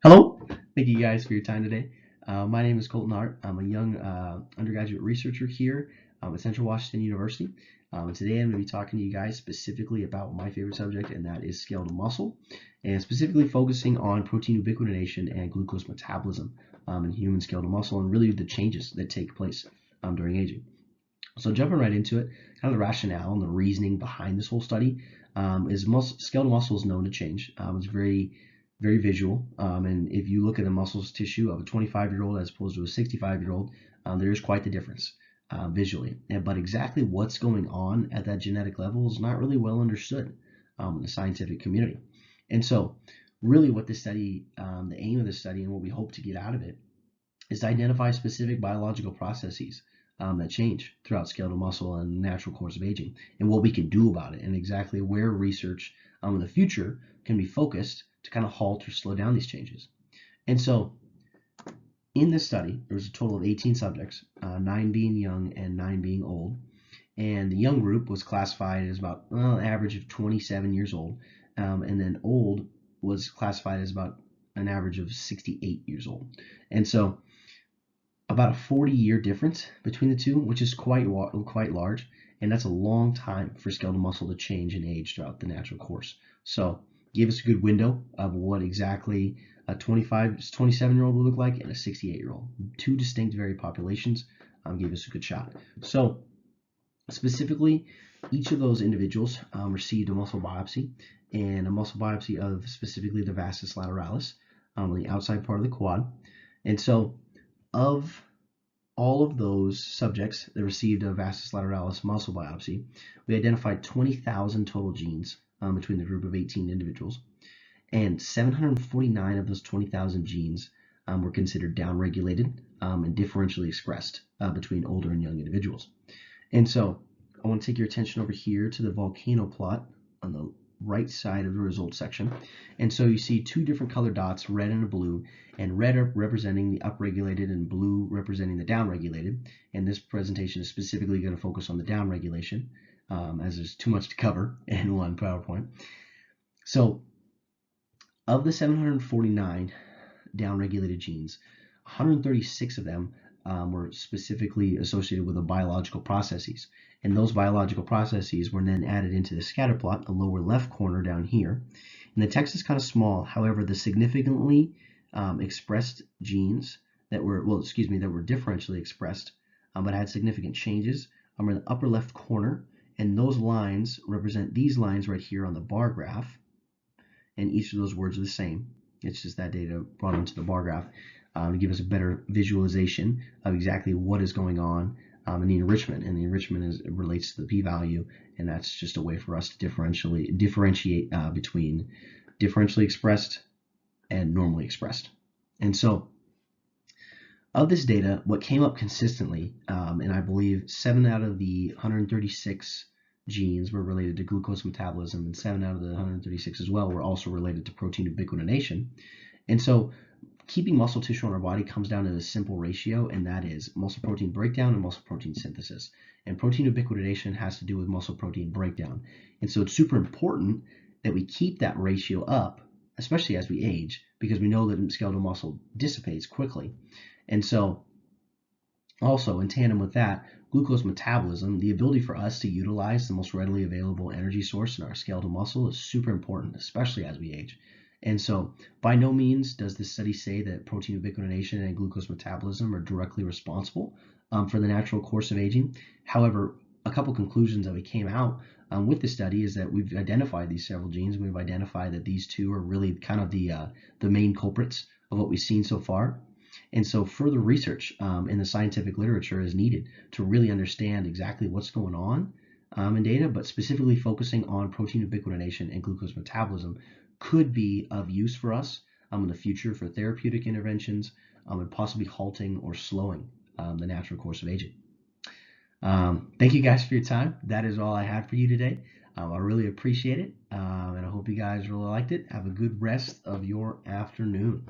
Hello, thank you guys for your time today. My name is Colton Hart. I'm a young undergraduate researcher here at Central Washington University. And today I'm going to be talking to you guys specifically about my favorite subject, and that is skeletal muscle, and specifically focusing on protein ubiquitination and glucose metabolism in human skeletal muscle, and really the changes that take place during aging. So jumping right into it, kind of the rationale and the reasoning behind this whole study is skeletal muscle is known to change. It's very visual, and if you look at the muscles tissue of a 25-year-old as opposed to a 65-year-old, there is quite the difference visually. But exactly what's going on at that genetic level is not really well understood in the scientific community. And so, really, what this study, the aim of this study, and what we hope to get out of it, is to identify specific biological processes that change throughout skeletal muscle and the natural course of aging, and what we can do about it, and exactly where research in the future can be focused to kind of halt or slow down these changes. And so in this study, there was a total of 18 subjects, 9 being young and 9 being old. And the young group was classified as about an average of 27 years old. And then old was classified as about an average of 68 years old. And so about a 40-year difference between the two, which is quite large, and that's a long time for skeletal muscle to change and age throughout the natural course. So gave us a good window of what exactly a 27-year-old would look like and a 68-year-old. Two distinct varied populations gave us a good shot. So specifically, each of those individuals received a muscle biopsy, and a muscle biopsy of specifically the vastus lateralis on the outside part of the quad. And so of all of those subjects that received a vastus lateralis muscle biopsy, we identified 20,000 total genes between the group of 18 individuals, and 749 of those 20,000 genes were considered downregulated and differentially expressed between older and young individuals. And so I want to take your attention over here to the volcano plot on the right side of the results section. And so you see two different color dots, red and a blue, and red representing the upregulated and blue representing the downregulated. And this presentation is specifically going to focus on the downregulation as there's too much to cover in one PowerPoint. So of the 749 downregulated genes, 136 of them were specifically associated with the biological processes. And those biological processes were then added into the scatter plot, the lower left corner down here. And the text is kind of small. However, the significantly expressed genes that were, that were differentially expressed but had significant changes are in the upper left corner. And those lines represent these lines right here on the bar graph. And each of those words are the same. It's just that data brought onto the bar graph to give us a better visualization of exactly what is going on in the enrichment. And the enrichment relates to the p-value, and that's just a way for us to differentiate between differentially expressed and normally expressed. And so of this data, what came up consistently, and I believe 7 out of the 136 genes were related to glucose metabolism, and 7 out of the 136 as well were also related to protein ubiquitination. And so keeping muscle tissue on our body comes down to a simple ratio, and that is muscle protein breakdown and muscle protein synthesis. And protein ubiquitination has to do with muscle protein breakdown. And so it's super important that we keep that ratio up, especially as we age, because we know that skeletal muscle dissipates quickly. And so also in tandem with that, glucose metabolism, the ability for us to utilize the most readily available energy source in our skeletal muscle, is super important, especially as we age. And so by no means does this study say that protein ubiquitination and glucose metabolism are directly responsible for the natural course of aging. However, a couple conclusions that we came out with the study is that we've identified these several genes, and we've identified that these two are really kind of the main culprits of what we've seen so far. And so further research in the scientific literature is needed to really understand exactly what's going on in data, but specifically focusing on protein ubiquitination and glucose metabolism could be of use for us in the future for therapeutic interventions and possibly halting or slowing the natural course of aging. Thank you guys for your time. That is all I had for you today. I really appreciate it, and I hope you guys really liked it. Have a good rest of your afternoon.